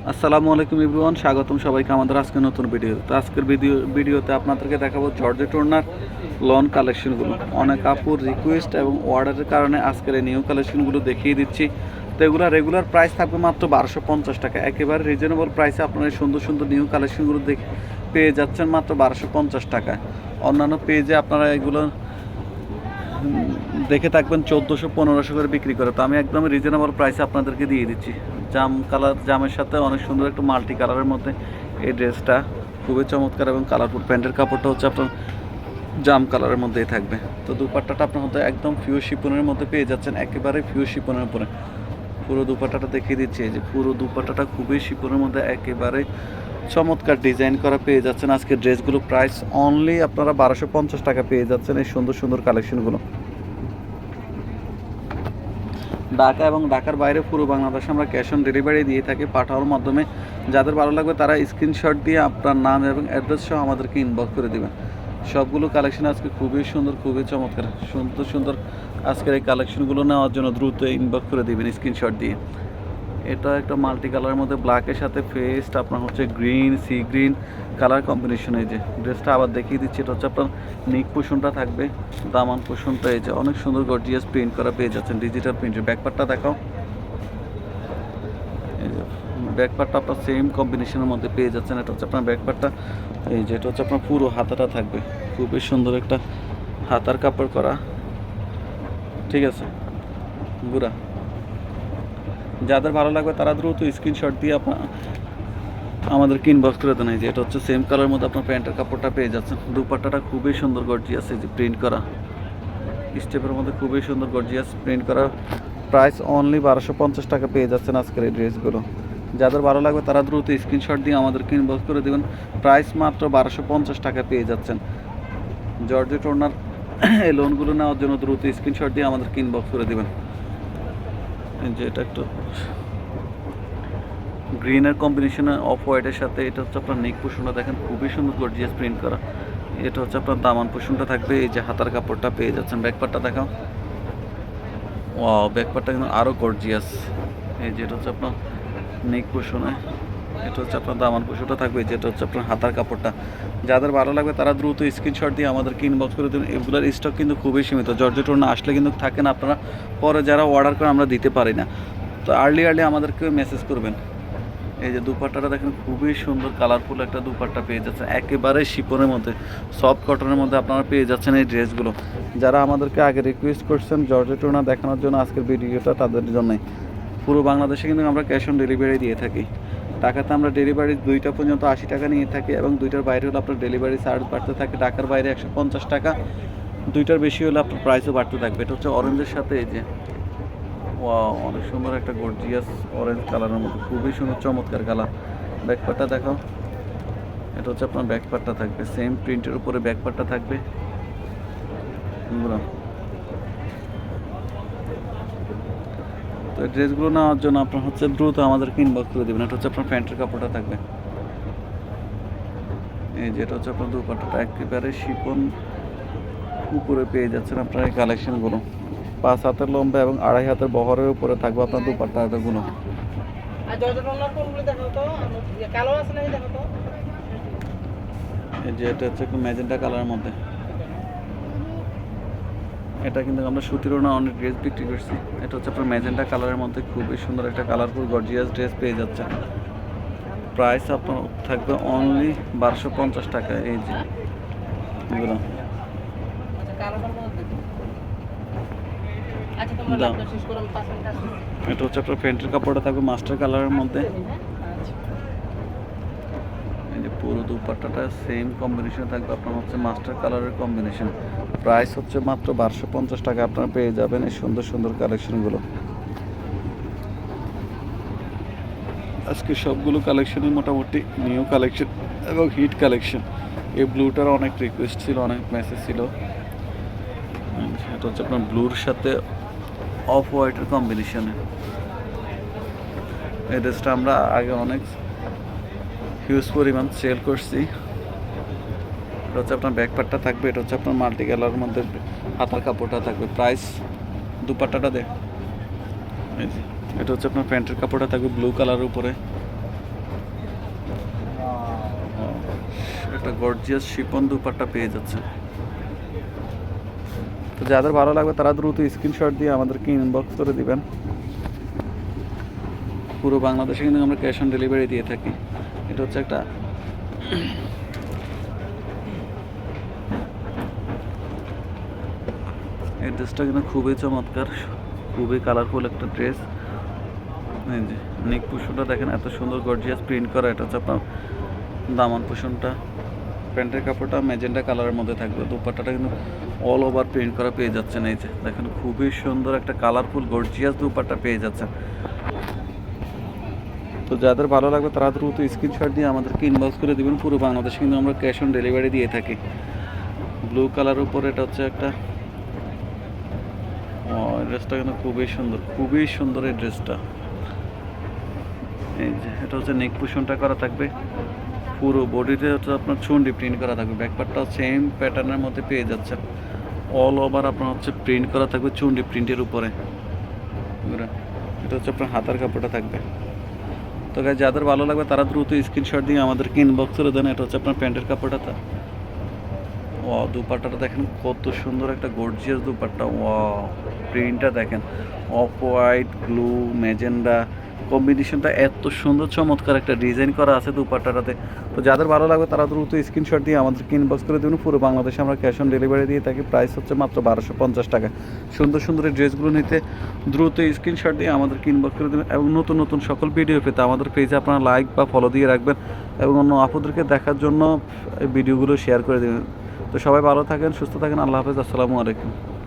আসসালামু আলাইকুম এভরিওয়ান, স্বাগতম সবাইকে আমাদের আজকের নতুন ভিডিও। তো আজকের ভিডিওতে আপনাদেরকে দেখাবো জর্জেট ওড়নার লন কালেকশনগুলো। অনেক আপুর রিকোয়েস্ট এবং অর্ডারের কারণে আজকের এই নিউ কালেকশনগুলো দেখিয়ে দিচ্ছি। তো এগুলো রেগুলার প্রাইস থাকবে মাত্র 1250 টাকা। একেবারে রিজনেবল প্রাইসে আপনারা এই সুন্দর সুন্দর নিউ কালেকশনগুলো পেয়ে যাচ্ছেন মাত্র 1250 টাকায়। অন্যান্য পেজে আপনারা এগুলো দেখে থাকবেন 1400-1500 করে বিক্রি করে। তো আমি একদম রিজনেবল প্রাইসে আপনাদেরকে দিয়ে দিচ্ছি। জামের সাথে অনেক সুন্দর একটু মাল্টি কালারের মধ্যে এই ড্রেসটা খুবই চমৎকার এবং কালারফুল। প্যান্টের কাপড়টা হচ্ছে আপনার জাম কালারের মধ্যেই থাকবে। তো দুপাট্টাটা আপনার হয়তো একদম পিওর শিপনের মধ্যে পেয়ে যাচ্ছেন, একেবারে পিওর শিপনের উপরে। পুরো দুপাট্টাটা দেখিয়ে দিচ্ছি, এই যে পুরো দুপাট্টাটা খুবই শিপনের মধ্যে একেবারে চমৎকার ডিজাইন করা পেয়ে যাচ্ছেন। আজকে ড্রেসগুলো প্রাইস অনলি আপনারা 1250 টাকা পেয়ে যাচ্ছেন এই সুন্দর সুন্দর কালেকশনগুলো। ঢাকা এবং ঢাকার বাইরে পুরো বাংলাদেশে আমরা ক্যাশ অন ডেলিভারি দিয়ে থাকি পাঠানোর মাধ্যমে। যাদের ভালো লাগবে তারা স্ক্রিনশট দিয়ে আপনার নাম এবং অ্যাড্রেস সহ আমাদেরকে ইনবক্স করে দেবেন। সবগুলো কালেকশন আজকে খুবই সুন্দর, খুবই চমৎকার। সুন্দর সুন্দর আজকের এই কালেকশনগুলো নেওয়ার জন্য দ্রুত ইনবক্স করে দেবেন স্ক্রিনশট দিয়ে। এটা একটা মাল্টি কালারের মধ্যে ব্ল্যাকের সাথে ফেস্ট আপনার হচ্ছে green, sea green colour combination. এই যে ড্রেসটা আবার দেখিয়ে দিচ্ছি, এটা হচ্ছে আপনার নিক পোষণটা থাকবে, দামান পোষণটা এই যে অনেক সুন্দর গর্জিয়াস প্রিন্ট করা পেয়ে যাচ্ছেন, ডিজিটাল প্রিন্টের। ব্যাকপার্টটা দেখাও, এই যে ব্যাকপার্টটা আপনার সেম কম্বিনেশনের মধ্যে পেয়ে যাচ্ছেন। এটা হচ্ছে আপনার ব্যাকপার্টটা, এই যে এটা হচ্ছে আপনার পুরো হাতাটা থাকবে খুবই সুন্দর একটা হাতার কাপড় করা, ঠিক আছে গুড়া। যাদের ভালো লাগবে তারা দ্রুত স্ক্রিনশট দিয়ে আমাদেরকে ইনবক্স করে দেন। এই যে এটা হচ্ছে সেম কালারের মধ্যে আপনার প্যান্টের কাপড়টা পেয়ে যাচ্ছেন। দুপাট্টাটা খুবই সুন্দর গর্জিয়াস, এই যে প্রিন্ট করা স্টেপের মধ্যে খুবই সুন্দর গর্জিয়াস প্রিন্ট করা। প্রাইস অনলি 1250 টাকা পেয়ে যাচ্ছেন আজকের এই ড্রেসগুলো। যাদের ভালো লাগবে তারা দ্রুত স্ক্রিনশট দিয়ে আমাদেরকে ইনবক্স করে দেবেন। প্রাইস মাত্র 1250 টাকা পেয়ে যাচ্ছেন। জর্জেট ওড়নার এই লোনগুলো নেওয়ার জন্য দ্রুত স্ক্রিনশট দিয়ে আমাদেরকে ইনবক্স করে দেবেন। যে এটা একটু গ্রিনের কম্বিনেশনে অফ হোয়াইটের সাথে এটা হচ্ছে আপনার নেক পোষণটা দেখেন খুবই সুন্দর গর্জিয়াস প্রিন্ট করা। এটা হচ্ছে আপনার দামান পোষণটা থাকবে, এই যে হাতার কাপড়টা পেয়ে যাচ্ছেন। ব্যাকপার্টটা দেখাও, ওয়াও ব্যাকপার্টটা কিন্তু আরও গর্জিয়াস। এই যে এটা হচ্ছে আপনার নেক পোষণে, এটা হচ্ছে আপনার দামান পোষণটা থাকবে, যেটা হচ্ছে আপনার হাতার কাপড়টা। যাদের ভালো লাগবে তারা দ্রুত স্ক্রিনশট দিয়ে আমাদেরকে ইনবক্স করে দেবেন। এগুলোর স্টক কিন্তু খুবই সীমিত, জর্জেট ওড়না আসলে কিন্তু থাকে না, আপনারা পরে যারা অর্ডার করেন আমরা দিতে পারি না। তো আর্লি আমাদেরকে মেসেজ করবেন। এই যে দুপাট্টাটা দেখেন খুবই সুন্দর কালারফুল একটা দুপাট্টা পেয়ে যাচ্ছেন, একেবারে শিপনের মধ্যে সফট কটনের মধ্যে আপনারা পেয়ে যাচ্ছেন এই ড্রেসগুলো। যারা আমাদেরকে আগে রিকোয়েস্ট করছেন জর্জেট ওড়না দেখানোর জন্য আজকের ভিডিওটা, তাদের জন্যই। পুরো বাংলাদেশে কিন্তু আমরা ক্যাশ অন ডেলিভারি দিয়ে থাকি। ঢাকাতে আমরা ডেলিভারি 2টা পর্যন্ত 80 টাকা নিয়ে থাকি এবং 2টার বাইরে হলে আপনার ডেলিভারি চার্জ বাড়তে থাকে। ঢাকার বাইরে 150 টাকা, 2টার বেশি হলে আপনার প্রাইসও বাড়তে থাকবে। এটা হচ্ছে অরেঞ্জের সাথে এই যে ওয়াও অনেক সুন্দর একটা গর্জিয়াস অরেঞ্জ কালারের মধ্যে খুবই সুন্দর চমৎকার কালার। ব্যাকপার্টটা দেখো, এটা হচ্ছে আপনার ব্যাকপার্টটা থাকবে সেম প্রিন্টের উপরে ব্যাকপার্টটা থাকবে। তো এই ড্রেসগুলো নেওয়ার জন্য আপনার হচ্ছে দ্রুত আমাদেরকে ইনবক্স করে দেবেন। এটা হচ্ছে আপনার প্যান্টের কাপড়টা থাকবে, এই যে এটা হচ্ছে আপনার দুপাট্টাটা একেবারে শিপন উপরে পেয়ে যাচ্ছেন আপনার এই কালেকশনগুলো। 5 হাতের লম্বা এবং 2.5 হাতের বহরের উপরে থাকবে আপনার দুপাট্টাগুলো। এই যে এটা হচ্ছে একটু ম্যাজেন্টা কালারের মধ্যে, এটা কিন্তু আমরা সুতির ওড়না অনেক ড্রেস বিক্রি করছি। এটা হচ্ছে আপনার ম্যাজেন্টা কালারের মধ্যে খুবই সুন্দর একটা কালারফুল গর্জিয়াস ড্রেস পেয়ে যাচ্ছে। প্রাইস আপনার থাকবে অনলি 1250 টাকা। এই যে এগুলো এটা হচ্ছে আপনার প্যান্টের কাপড়টা থাকবে মাস্টার কালারের মধ্যে। এই যে পুরো দুপাট্টাটা সেম কম্বিনেশন থাকবে আপনার হচ্ছে মাস্টার কালারের কম্বিনেশন। প্রাইস হচ্ছে মাত্র 1250 টাকা আপনারা পেয়ে যাবেন এই সুন্দর সুন্দর কালেকশনগুলো। আজকে সবগুলো কালেকশনই মোটামুটি নিউ কালেকশন এবং হিট কালেকশন। এই ব্লুটার অনেক রিকোয়েস্ট ছিল, অনেক মেসেজ ছিল। এটা হচ্ছে আপনার ব্লুর সাথে অফ হোয়াইটের কম্বিনেশনে। এই ড্রেসটা আমরা আগে অনেক হিউজ পরিমাণ সেল করছি। এটা হচ্ছে আপনার ব্যাকপার্টটা থাকবে, এটা হচ্ছে আপনার মাল্টি কালারের মধ্যে হাতার কাপড়টা থাকবে। প্রাইস দুপাট্টাটা দেখ, এই যে এটা হচ্ছে আপনার প্যান্টের কাপড়টা থাকবে ব্লু কালারের উপরে, একটা গর্জিয়াস শিপন দুপাট্টা পেয়ে যাচ্ছে। তো যাদের ভালো লাগবে তারা দ্রুত স্ক্রিনশট দিয়ে আমাদেরকে ইনবক্স করে দিবেন। পুরো বাংলাদেশে কিন্তু আমরা ক্যাশ অন ডেলিভারি দিয়ে থাকি। এটা হচ্ছে একটা এই ড্রেসটা কিন্তু খুবই চমৎকার, খুবই কালারফুল একটা ড্রেস। এই যে নেক পোর্শনটা দেখেন এত সুন্দর গর্জিয়াস প্রিন্ট করা। এটা হচ্ছে আপনার দামান পোর্শনটা, প্যান্টের কাপড়টা ম্যাজেন্টা কালারের মধ্যে থাকবে। দুপাট্টাটা কিন্তু অল ওভার প্রিন্ট করা পেয়ে যাচ্ছেন। এই যে দেখেন খুবই সুন্দর একটা কালারফুল গর্জিয়াস দুপাট্টা পেয়ে যাচ্ছেন। তো যাদের ভালো লাগবে তারা দ্রুত স্ক্রিনশট দিয়ে আমাদেরকে ইনবক্স করে দিবেন। পুরো বাংলাদেশে কিন্তু আমরা ক্যাশ অন ডেলিভারি দিয়ে থাকি। ব্লু কালারের উপর এটা হচ্ছে একটা ড্রেসটা কিন্তু খুবই সুন্দর, খুবই সুন্দর এই ড্রেসটা। এই যে এটা হচ্ছে নেক পোর্শনটা করা থাকবে, পুরো বডিতে হচ্ছে আপনার চুন্ডি প্রিন্ট করা থাকবে। ব্যাকপার্টটাও সেম প্যাটার্নের মধ্যে পেয়ে যাচ্ছেন। অল ওভার আপনার হচ্ছে প্রিন্ট করা থাকবে চুন্ডি প্রিন্টের উপরে। এটা হচ্ছে আপনার হাতার কাপড়টা থাকবে। তো গাইস যাদের ভালো লাগবে তারা দ্রুত স্ক্রিনশট দিয়ে আমাদেরকে ইনবক্স করে দেন। এটা হচ্ছে আপনার প্যান্টের কাপড়টা। ও দুপাট্টাটা দেখেন কত সুন্দর একটা গর্জিয়াস দুপাট্টা। ও প্রিন্টটা দেখেন অফ হোয়াইট, ব্লু, ম্যাজেন্ডা কম্বিনেশনটা এত সুন্দর চমৎকার একটা ডিজাইন করা আছে দুপাট্টাটাতে। তো যাদের ভালো লাগবে তারা দ্রুত স্ক্রিনশট দিয়ে আমাদেরকে ইনবক্স করে দেবেন। পুরো বাংলাদেশে আমরা ক্যাশ অন ডেলিভারি দিয়ে থাকি। প্রাইস হচ্ছে মাত্র 1250 টাকা। সুন্দর সুন্দর এই ড্রেসগুলো নিতে দ্রুত স্ক্রিনশট দিয়ে আমাদেরকে ইনবক্স করে দেবেন। এবং নতুন নতুন সকল ভিডিও পেতে আমাদের পেজে আপনারা লাইক বা ফলো দিয়ে রাখবেন এবং অন্য আপুদেরকে দেখার জন্য এই ভিডিওগুলো শেয়ার করে দেবেন। তো সবাই ভালো থাকেন, সুস্থ থাকেন। আল্লাহ হাফেজ, আসসালামু আলাইকুম।